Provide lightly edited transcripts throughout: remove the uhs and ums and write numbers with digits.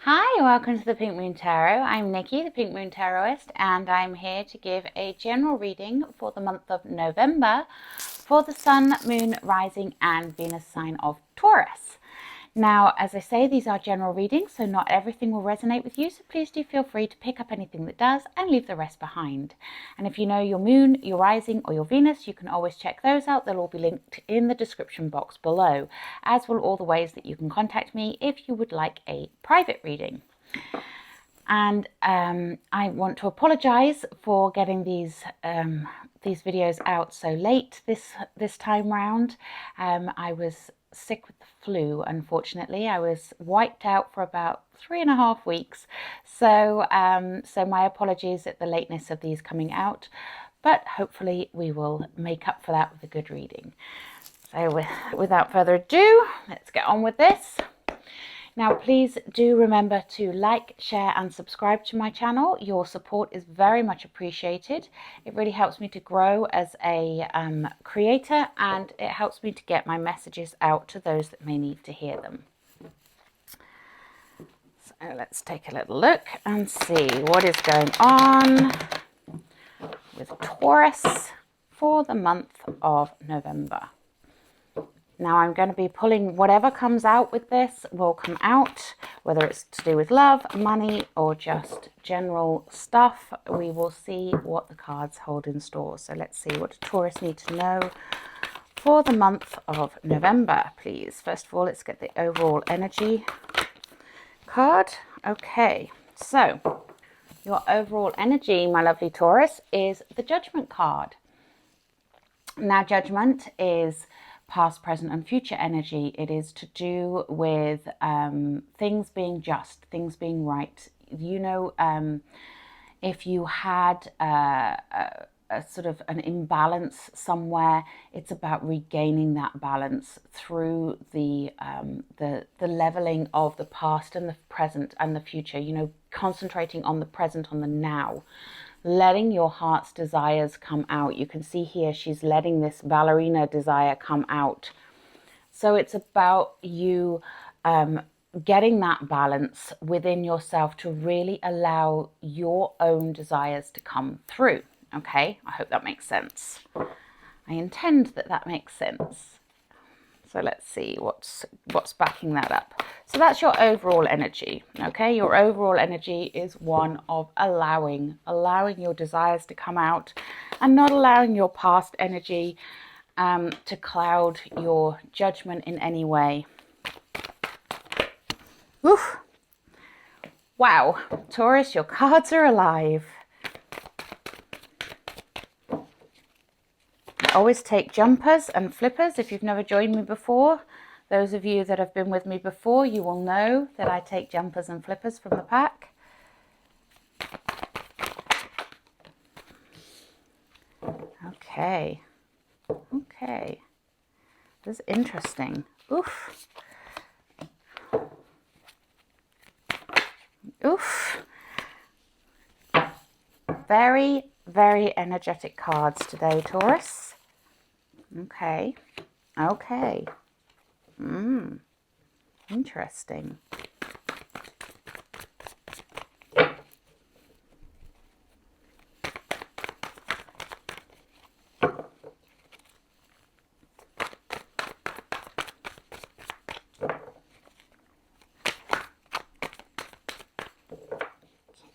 Hi, welcome to the Pink Moon Tarot. I'm Nikki, the Pink Moon Tarotist, and I'm here to give a general reading for the month of November for the Sun, Moon, Rising, and Venus sign of Taurus. Now, as I say, these are general readings, so not everything will resonate with you, so please do feel free to pick up anything that does and leave the rest behind. And if you know your moon, your rising, or your Venus, you can always check those out. They'll all be linked in the description box below, as will all the ways that you can contact me if you would like a private reading. And I want to apologize for getting these videos out so late this time round. I was sick with the flu, unfortunately. I was wiped out for about 3.5 weeks, so my apologies at the lateness of these coming out, but hopefully we will make up for that with a good reading. So without further ado, let's get on with this. Now, please do remember to like, share and subscribe to my channel. Your support is very much appreciated. It really helps me to grow as a creator, and it helps me to get my messages out to those that may need to hear them. So let's take a little look and see what is going on with Taurus for the month of November. Now I'm going to be pulling whatever comes out with this will come out, whether it's to do with love, money, or just general stuff. We will see what the cards hold in store. So let's see what Taurus need to know for the month of November, please. First of all, let's get the overall energy card. Okay, so your overall energy, my lovely Taurus, is the Judgment card. Now, Judgment is past, present and future energy. It is to do with things being just, things being right. You know, if you had a sort of an imbalance somewhere, it's about regaining that balance through the leveling of the past and the present and the future. You know, concentrating on the present, on the now, letting your heart's desires come out. You can see here she's letting this ballerina desire come out. So it's about you getting that balance within yourself to really allow your own desires to come through. Okay, I hope that makes sense. I intend that that makes sense. So let's see what's backing that up. So that's your overall energy, okay? Your overall energy is one of allowing your desires to come out and not allowing your past energy to cloud your judgment in any way. Oof. Wow, Taurus, your cards are alive. I always take jumpers and flippers. If you've never joined me before, those of you that have been with me before, you will know that I take jumpers and flippers from the pack. Okay. Okay. This is interesting. Oof. Oof. Very, very energetic cards today, Taurus. Okay. Okay. Interesting.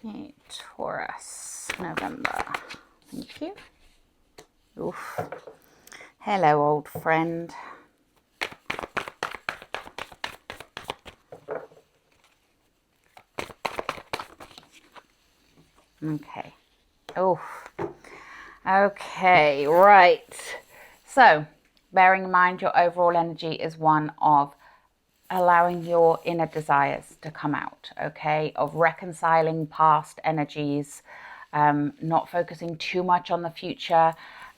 Okay, Taurus, November. Thank you. Oof. Hello, old friend. Okay. Oh. Okay, right. So, bearing in mind your overall energy is one of allowing your inner desires to come out, okay? Of reconciling past energies, not focusing too much on the future,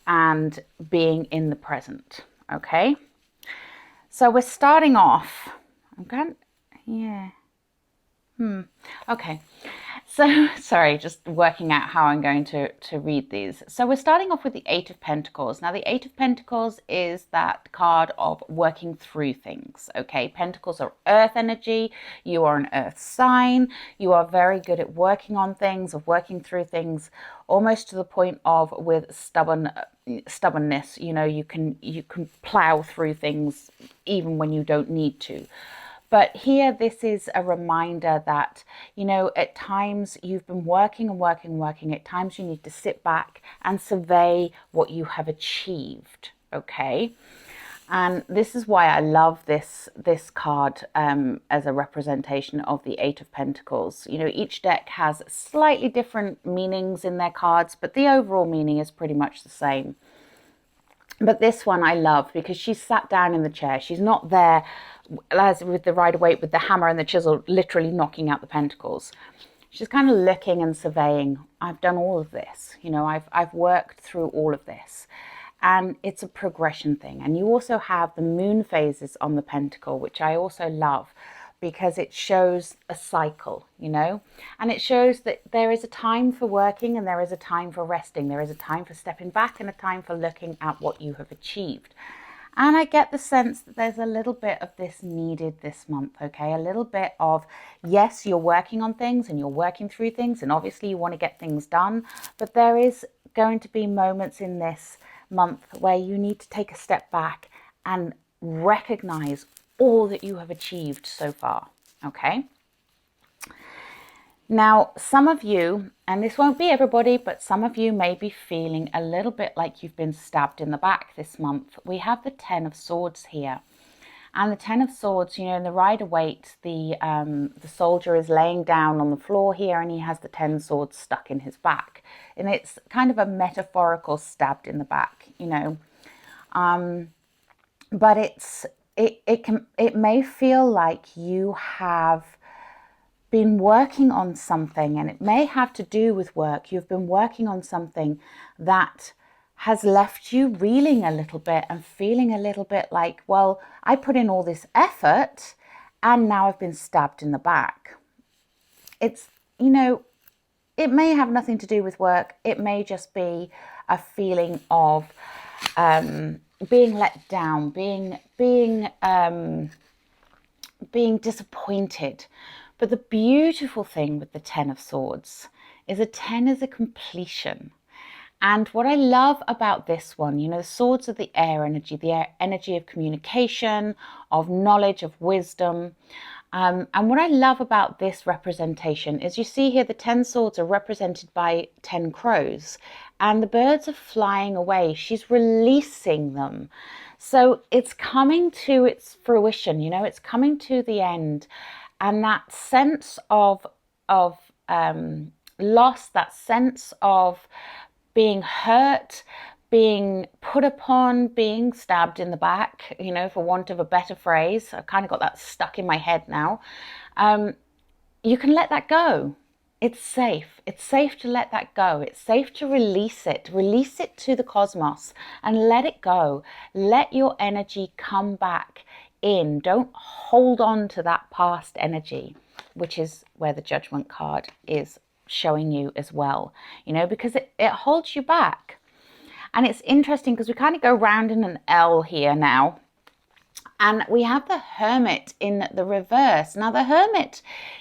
and being in the present, okay? So we're starting off. Okay. So, sorry, just working out how I'm going to read these. So we're starting off with the Eight of Pentacles. Now, the Eight of Pentacles is that card of working through things, okay? Pentacles are earth energy. You are an earth sign. You are very good at working on things, of working through things, almost to the point of with stubbornness. You know, you can plow through things even when you don't need to. But here, this is a reminder that, you know, at times you've been working and working and working. At times you need to sit back and survey what you have achieved, okay? And this is why I love this card as a representation of the Eight of Pentacles. You know, each deck has slightly different meanings in their cards, but the overall meaning is pretty much the same. But this one I love because she's sat down in the chair. She's not there as with the Rider-Waite with the hammer and the chisel literally knocking out the pentacles. She's kind of looking and surveying. I've done all of this. You know, I've worked through all of this. And it's a progression thing. And you also have the moon phases on the pentacle, which I also love, because it shows a cycle, you know, and it shows that there is a time for working and there is a time for resting. There is a time for stepping back and a time for looking at what you have achieved. And I get the sense that there's a little bit of this needed this month, okay? A little bit of, yes, you're working on things and you're working through things, and obviously you want to get things done, but there is going to be moments in this month where you need to take a step back and recognize all that you have achieved so far, okay? Now, some of you, and this won't be everybody, but some of you may be feeling a little bit like you've been stabbed in the back this month. We have the Ten of Swords here. And the Ten of Swords, you know, in the Rider-Waite, the soldier is laying down on the floor here and he has the 10 swords stuck in his back. And it's kind of a metaphorical stabbed in the back, you know. But it may feel like you have been working on something, and it may have to do with work. You've been working on something that has left you reeling a little bit and feeling a little bit like, well, I put in all this effort and now I've been stabbed in the back. It's, you know, it may have nothing to do with work. It may just be a feeling of being let down, being disappointed. But the beautiful thing with the Ten of Swords is a 10 is a completion. And what I love about this one, you know, the swords are the air energy, energy of communication, of knowledge, of wisdom. And what I love about this representation is you see here the 10 swords are represented by 10 crows and the birds are flying away. She's releasing them. So it's coming to its fruition, you know, it's coming to the end. And that sense of loss, that sense of being hurt, being put upon, being stabbed in the back, you know, for want of a better phrase. I've kind of got that stuck in my head now. You can let that go. It's safe. It's safe to let that go. It's safe to release it to the cosmos and let it go. Let your energy come back in. Don't hold on to that past energy, which is where the Judgment card is showing you as well, you know, because it holds you back. And it's interesting because we kind of go round in an L here now. And we have the Hermit in the reverse. Now, the Hermit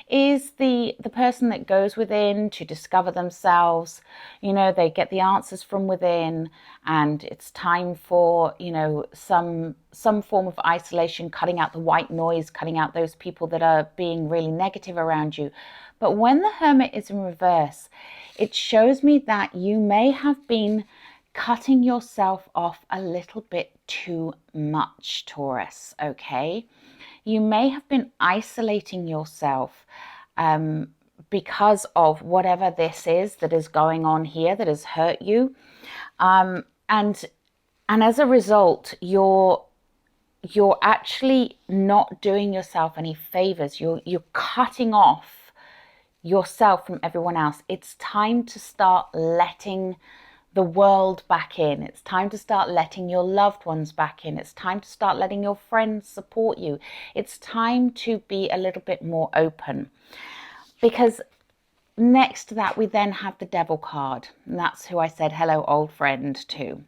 is the person that goes within to discover themselves. You know, they get the answers from within, and it's time for, you know, some form of isolation, cutting out the white noise, cutting out those people that are being really negative around you. But when the Hermit is in reverse, it shows me that you may have been cutting yourself off a little bit too much, Taurus, okay? You may have been isolating yourself because of whatever this is that is going on here that has hurt you. And as a result, you're actually not doing yourself any favors. You're cutting off yourself from everyone else. It's time to start letting the world back in. It's time to start letting your loved ones back in. It's time to start letting your friends support you. It's time to be a little bit more open, because next to that, we then have the Devil card. And that's who I said, hello, old friend, to.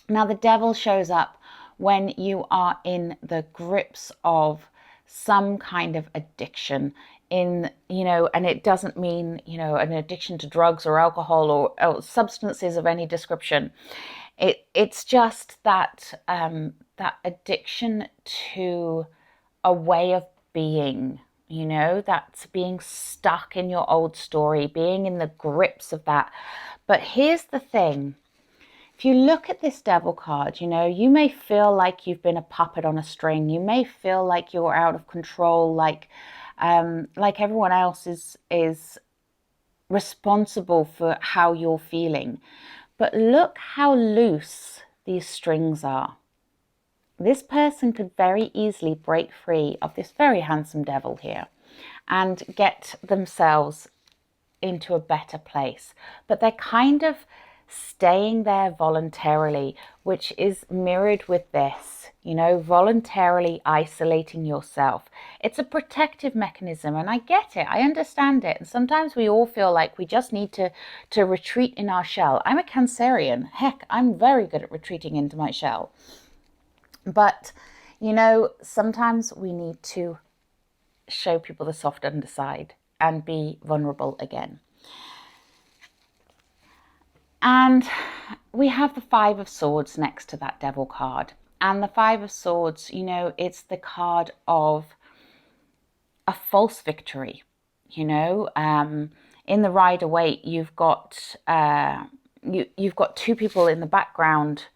Now, the Devil shows up when you are in the grips of some kind of addiction and it doesn't mean, an addiction to drugs or alcohol or substances of any description. It's just that, that addiction to a way of being, that's being stuck in your old story, being in the grips of that. But here's the thing. If you look at this Devil card, you may feel like you've been a puppet on a string. You may feel like you're out of control, like everyone else is responsible for how you're feeling. But look how loose these strings are. This person could very easily break free of this very handsome Devil here and get themselves into a better place. But they're kind of staying there voluntarily, which is mirrored with this, voluntarily isolating yourself. It's a protective mechanism, and I get it. I understand it. And sometimes we all feel like we just need to retreat in our shell. I'm a Cancerian. Heck, I'm very good at retreating into my shell. But, sometimes we need to show people the soft underside and be vulnerable again. And we have the Five of Swords next to that Devil card. And the Five of Swords, it's the card of a false victory. In the Rider-Waite, you've got you've got two people in the background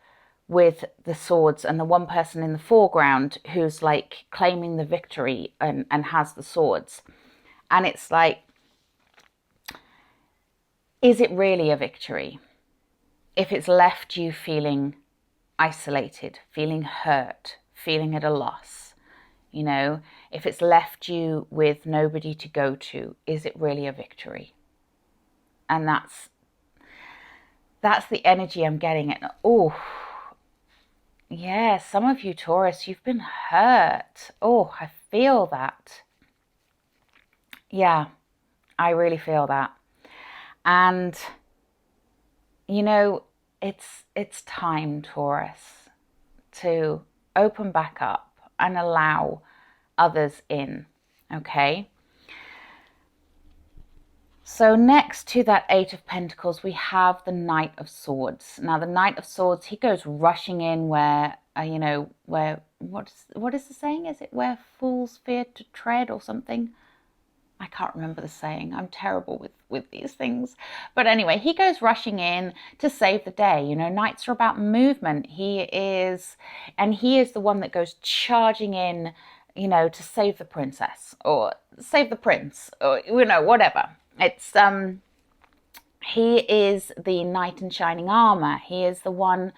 with the swords and the one person in the foreground who's like claiming the victory and has the swords. And it's like, is it really a victory? If it's left you feeling isolated, feeling hurt, feeling at a loss, if it's left you with nobody to go to, is it really a victory? And that's the energy I'm getting at. Oh, yeah, some of you Taurus, you've been hurt. Oh, I feel that. Yeah, I really feel that. And, it's time, Taurus, to open back up and allow others in, okay? So next to that Eight of Pentacles, we have the Knight of Swords. Now, the Knight of Swords, he goes rushing in where, what is the saying? Is it where fools fear to tread or something? I can't remember the saying. I'm terrible with these things. But anyway, he goes rushing in to save the day. Knights are about movement. He is the one that goes charging in, to save the princess or save the prince or, whatever. It's, he is the knight in shining armor. He is the one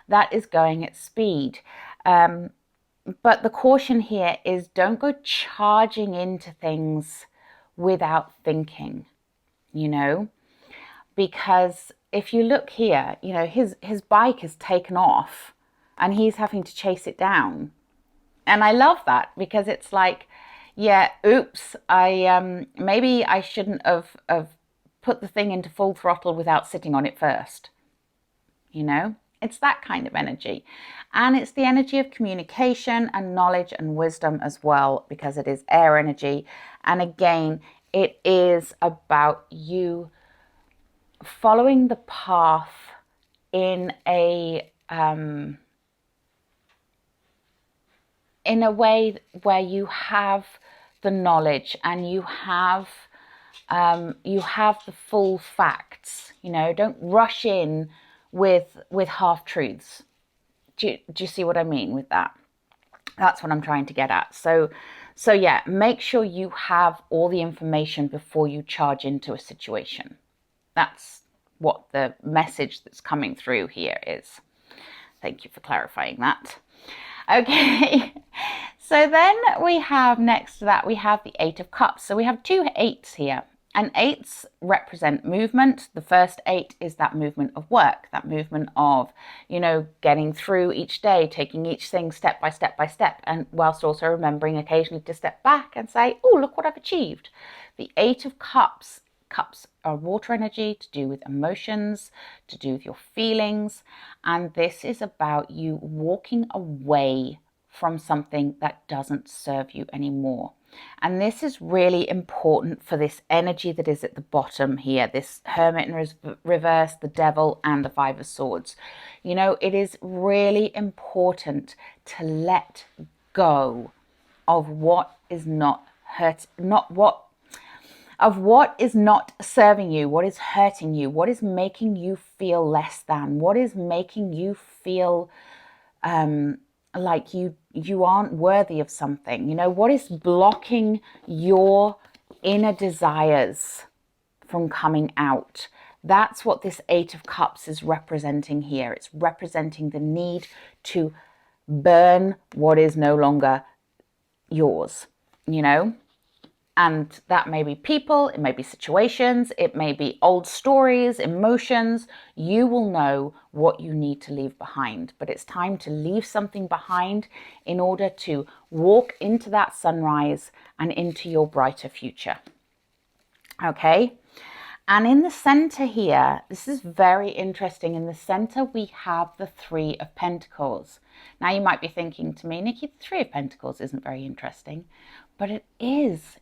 that is going at speed. But the caution here is don't go charging into things without thinking, because if you look here, his bike is taken off and he's having to chase it down. And I love that because it's like, yeah, oops, maybe I shouldn't have put the thing into full throttle without sitting on it first. It's that kind of energy. And it's the energy of communication and knowledge and wisdom as well, because it is air energy. And again, it is about you following the path in a way where you have the knowledge and you have the full facts. Don't rush in with half truths. Do you see what I mean with that? That's what I'm trying to get at. So yeah, make sure you have all the information before you charge into a situation. That's what the message that's coming through here is. Thank you for clarifying that. Okay, so then we have next to that, we have the Eight of Cups. So we have two eights here. And eights represent movement. The first eight is that movement of work, that movement of, getting through each day, taking each thing step by step by step, and whilst also remembering occasionally to step back and say, oh, look what I've achieved. The Eight of Cups Cups are water energy, to do with emotions, to do with your feelings. And this is about you walking away from something that doesn't serve you anymore. And this is really important for this energy that is at the bottom here, this Hermit in reverse, the Devil, and the Five of Swords. You know, it is really important to let go of what is not what is not serving you, what is hurting you, what is making you feel less than, what is making you feel like you aren't worthy of something. You know, what is blocking your inner desires from coming out? That's what this Eight of Cups is representing here. It's representing the need to burn what is no longer yours, you know? And that may be people, it may be situations, it may be old stories, emotions. You will know what you need to leave behind. But it's time to leave something behind in order to walk into that sunrise and into your brighter future. Okay? And in the center here, this is very interesting. In the center, we have the Three of Pentacles. Now, you might be thinking to me, Nikki, the Three of Pentacles isn't very interesting. But it is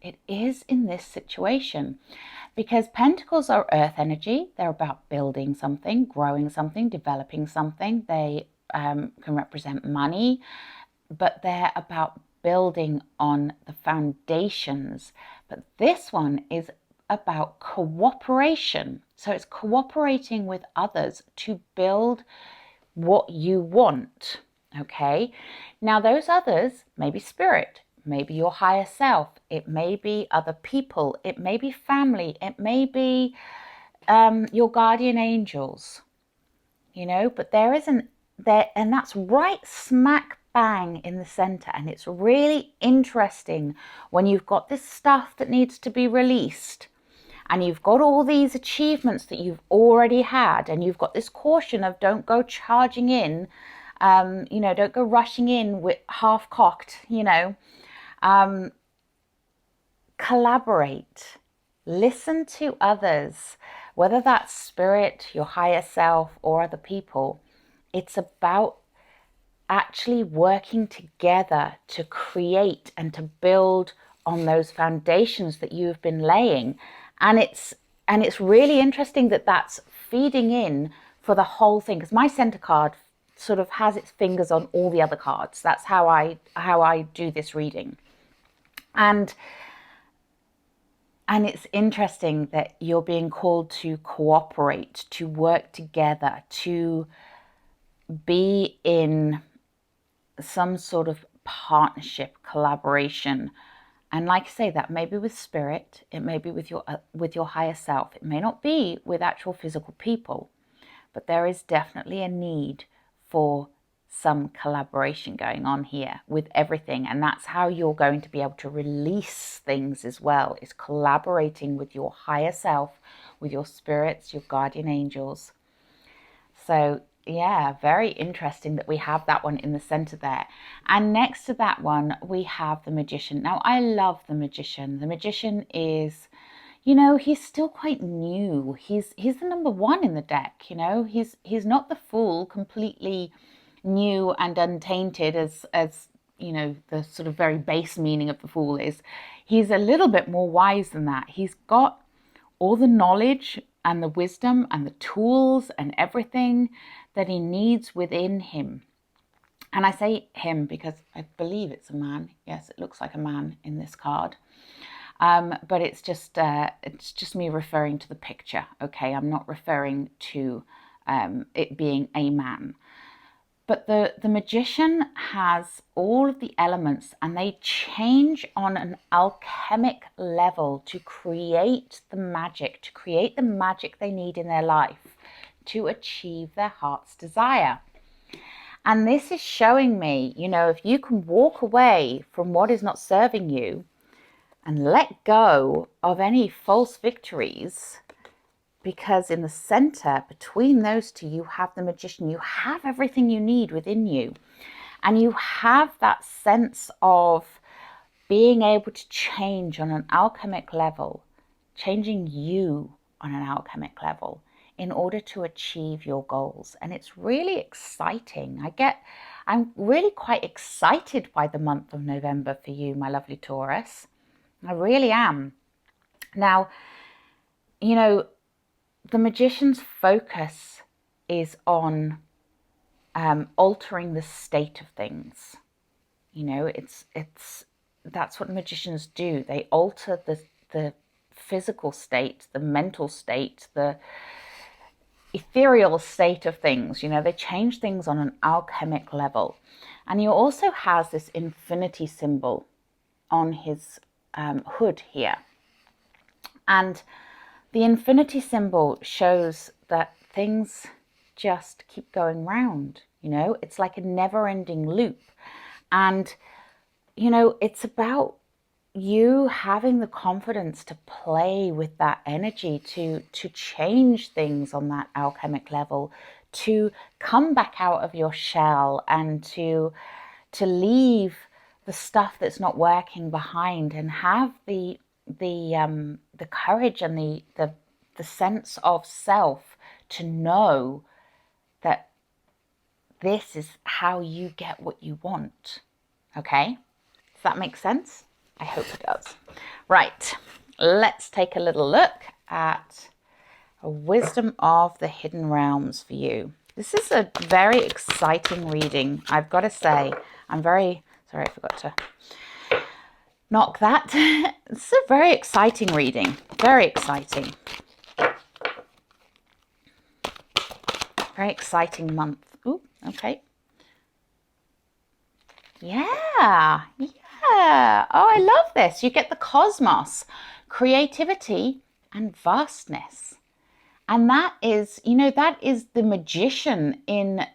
in this situation, because Pentacles are earth energy. They're about building something, growing something, developing something. They can represent money, but they're about building on the foundations. But this one is about cooperation. So it's cooperating with others to build what you want. Okay. Now, those others may be spirit. Maybe your higher self, it may be other people, it may be family, it may be your guardian angels, you know, but there isn't there, and that's right smack bang in the center. And it's really interesting when you've got this stuff that needs to be released, and you've got all these achievements that you've already had, and you've got this caution of don't go charging in, you know, don't go rushing in with half cocked, you know. Collaborate, listen to others, whether that's spirit, your higher self, or other people. It's about actually working together to create and to build on those foundations that you've been laying. And it's really interesting that that's feeding in for the whole thing, because my center card sort of has its fingers on all the other cards. That's how I do this reading. And it's interesting that you're being called to cooperate, to work together, to be in some sort of partnership, collaboration. And like I say, that may be with spirit, it may be with your higher self. It may not be with actual physical people, but there is definitely a need for some collaboration going on here with everything. And that's how you're going to be able to release things as well, is collaborating with your higher self, with your spirits, your guardian angels. So yeah, very interesting that we have that one in the center there. And next to that one, we have the Magician. Now, I love the Magician. The Magician is, you know, he's still quite new. He's the number one in the deck, you know. He's not the Fool, completely new and untainted as you know, the sort of very base meaning of the Fool is. He's a little bit more wise than that. He's got all the knowledge and the wisdom and the tools and everything that he needs within him. And I say him because I believe it's a man. Yes, it looks like a man in this card. But it's just me referring to the picture. Okay, I'm not referring to it being a man. But the Magician has all of the elements, and they change on an alchemic level to create the magic they need in their life to achieve their heart's desire. And this is showing me, you know, if you can walk away from what is not serving you and let go of any false victories, because in the center between those two, you have the Magician. You have everything you need within you. And you have that sense of being able to change on an alchemic level changing you on an alchemic level in order to achieve your goals. And it's really exciting. I'm really quite excited by the month of November for you, my lovely Taurus. I really am. Now, you know, the Magician's focus is on altering the state of things. You know, that's what magicians do. They alter the physical state, the mental state, the ethereal state of things. You know, they change things on an alchemic level. And he also has this infinity symbol on his hood here. And the infinity symbol shows that things just keep going round. You know, it's like a never-ending loop. And, you know, it's about you having the confidence to play with that energy, to change things on that alchemic level, to come back out of your shell and to leave the stuff that's not working behind, and have the courage and the sense of self to know that this is how you get what you want. Okay? Does that make sense? I hope it does. Right, let's take a little look at a Wisdom of the Hidden Realms for you. This is a very exciting reading, I've got to say. I'm very sorry, I forgot to knock that. It's a very exciting reading. Very exciting. Very exciting month. Ooh, okay. Yeah. Oh, I love this. You get the cosmos, creativity, and vastness. And that is, you know, that is the magician in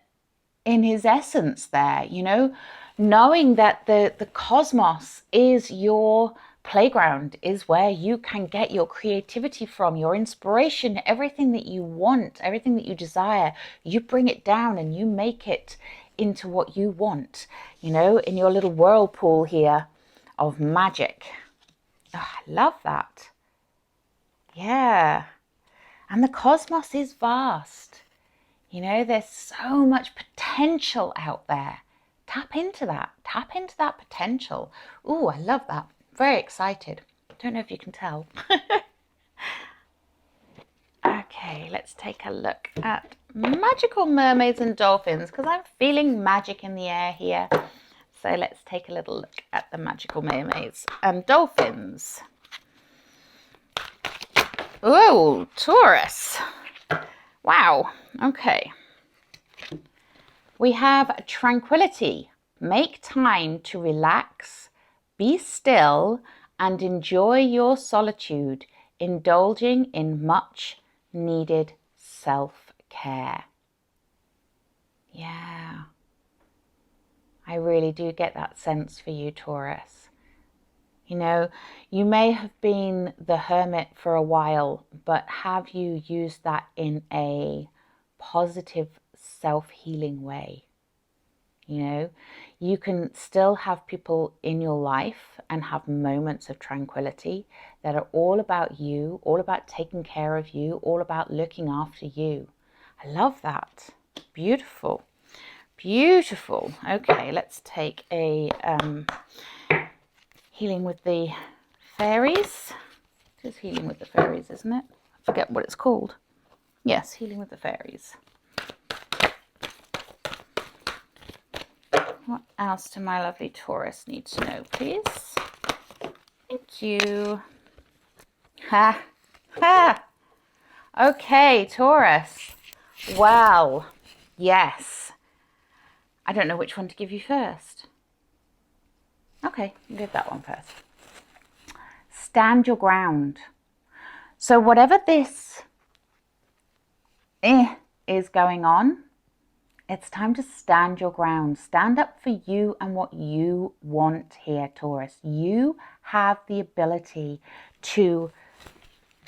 his essence there, you know, knowing that the cosmos is your playground, is where you can get your creativity from, your inspiration, everything that you want, everything that you desire. You bring it down and you make it into what you want, you know, in your little whirlpool here of magic. Oh, I love that. Yeah. And the cosmos is vast. You know, there's so much potential out there. Tap into that. Tap into that potential. Ooh, I love that. Very excited. Don't know if you can tell. Okay, let's take a look at magical mermaids and dolphins, because I'm feeling magic in the air here. So let's take a little look at the magical mermaids and dolphins. Oh, Taurus. Wow. Okay. We have Tranquility. Make time to relax, be still, and enjoy your solitude, indulging in much needed self-care. Yeah. I really do get that sense for you, Taurus. You know, you may have been the hermit for a while, but have you used that in a positive self-healing way? You know, you can still have people in your life and have moments of tranquility that are all about you, all about taking care of you, all about looking after you. I love that. Beautiful. Beautiful. Okay, let's take a healing with the fairies. It is healing with the fairies, isn't it? I forget what it's called. Yes, healing with the fairies. What else do my lovely Taurus need to know, please? Thank you. Ha! Ha! Okay, Taurus. Well, yes. I don't know which one to give you first. Okay, I'll give that one first. Stand your ground. So whatever this is going on, it's time to stand your ground. Stand up for you and what you want here, Taurus. You have the ability to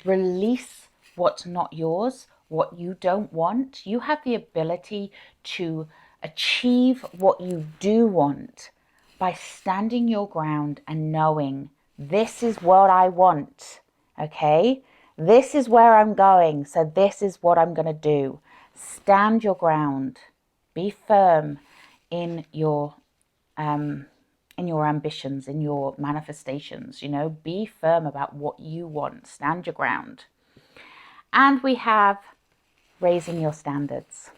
release what's not yours, what you don't want. You have the ability to achieve what you do want by standing your ground and knowing this is what I want Okay, this is where I'm going, so this is what I'm going to do. Stand your ground. Be firm in your ambitions, in your manifestations. You know, be firm about what you want. Stand your ground. And we have raising your standards.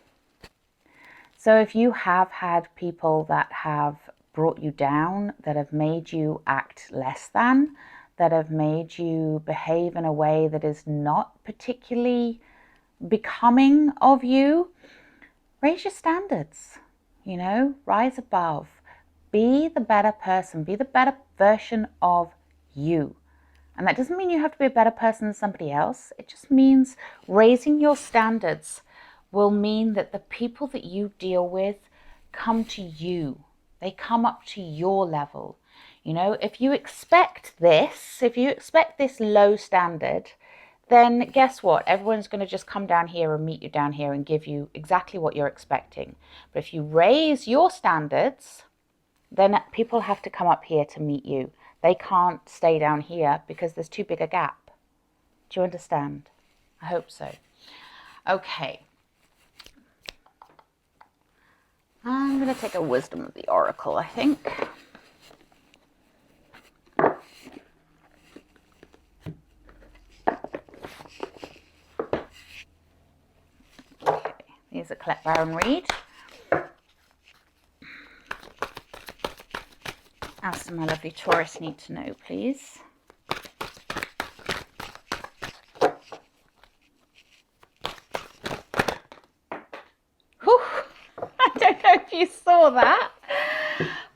So if you have had people that have brought you down, that have made you act less than, that have made you behave in a way that is not particularly becoming of you, raise your standards, you know, rise above, be the better person, be the better version of you. And that doesn't mean you have to be a better person than somebody else. It just means raising your standards will mean that the people that you deal with come to you. They come up to your level. You know, if you expect this, low standard, then guess what? Everyone's going to just come down here and meet you down here and give you exactly what you're expecting. But if you raise your standards, then people have to come up here to meet you. They can't stay down here because there's too big a gap. Do you understand? I hope so. Okay. I'm going to take a wisdom of the oracle, I think. Okay. These are collect, Baron, read. As to my lovely Taurus need to know, please. Whew. I don't know if you saw that.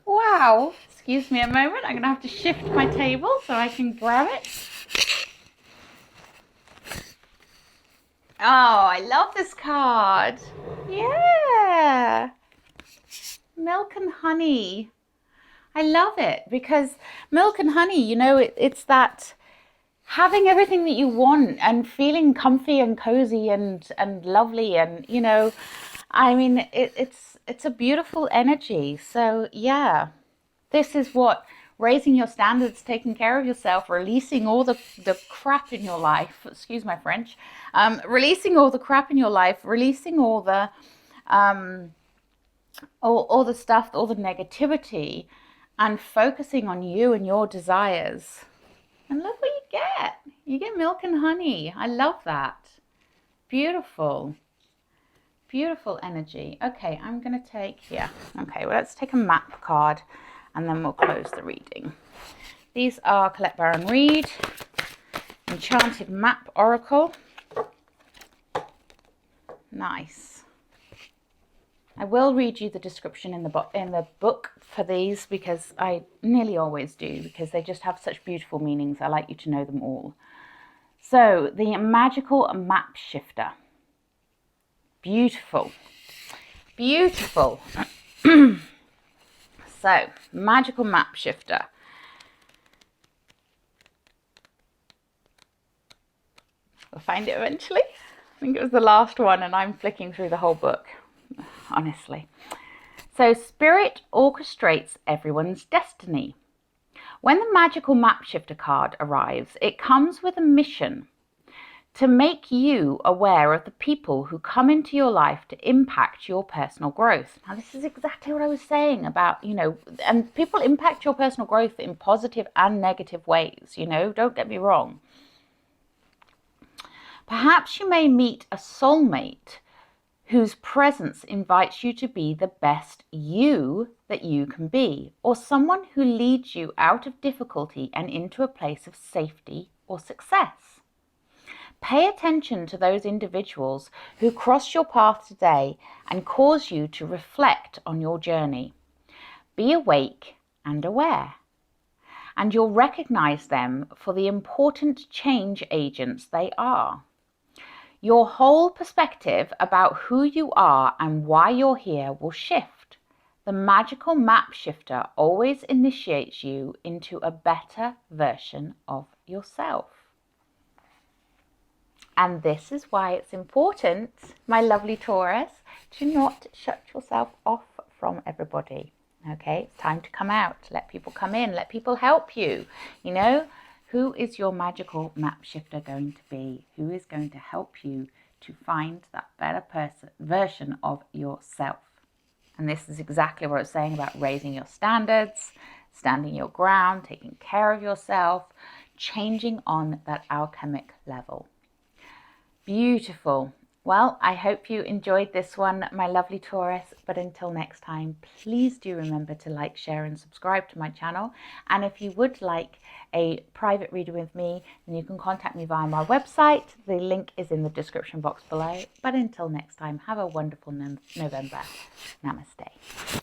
Wow. Excuse me a moment. I'm going to have to shift my table so I can grab it. Oh, I love this card. Yeah. Milk and honey. I love it because milk and honey, you know, it's that having everything that you want and feeling comfy and cozy and lovely, and you know, I mean, it's a beautiful energy. So yeah, this is what raising your standards, taking care of yourself, releasing all the crap in your life. Excuse my French. Releasing all the crap in your life, releasing all the all the stuff, all the negativity, and focusing on you and your desires. And look what you get. You get milk and honey. I love that. Beautiful. Beautiful energy. Okay, I'm going to take here. Okay, well, let's take a map card and then we'll close the reading. These are Collect, Baron, Read, Enchanted Map Oracle. Nice. I will read you the description in the book for these because I nearly always do, because they just have such beautiful meanings. I like you to know them all. So, the magical map shifter. Beautiful. Beautiful. So, magical map shifter. We'll find it eventually. I think it was the last one and I'm flicking through the whole book. Honestly. So spirit orchestrates everyone's destiny. When the magical map shifter card arrives, it comes with a mission to make you aware of the people who come into your life to impact your personal growth. Now, this is exactly what I was saying about, you know, and people impact your personal growth in positive and negative ways, you know, don't get me wrong. Perhaps you may meet a soulmate whose presence invites you to be the best you that you can be, or someone who leads you out of difficulty and into a place of safety or success. Pay attention to those individuals who cross your path today and cause you to reflect on your journey. Be awake and aware, and you'll recognize them for the important change agents they are. Your whole perspective about who you are and why you're here will shift. The magical map shifter always initiates you into a better version of yourself. And this is why it's important, my lovely Taurus, to not shut yourself off from everybody. Okay, it's time to come out, let people come in, let people help you, you know. Who is your magical map shifter going to be? Who is going to help you to find that better version of yourself? And this is exactly what I was saying about raising your standards, standing your ground, taking care of yourself, changing on that alchemic level. Beautiful. Well, I hope you enjoyed this one, my lovely Taurus, but until next time, please do remember to like, share and subscribe to my channel. And if you would like a private reading with me, then you can contact me via my website. The link is in the description box below. But until next time, have a wonderful November. Namaste.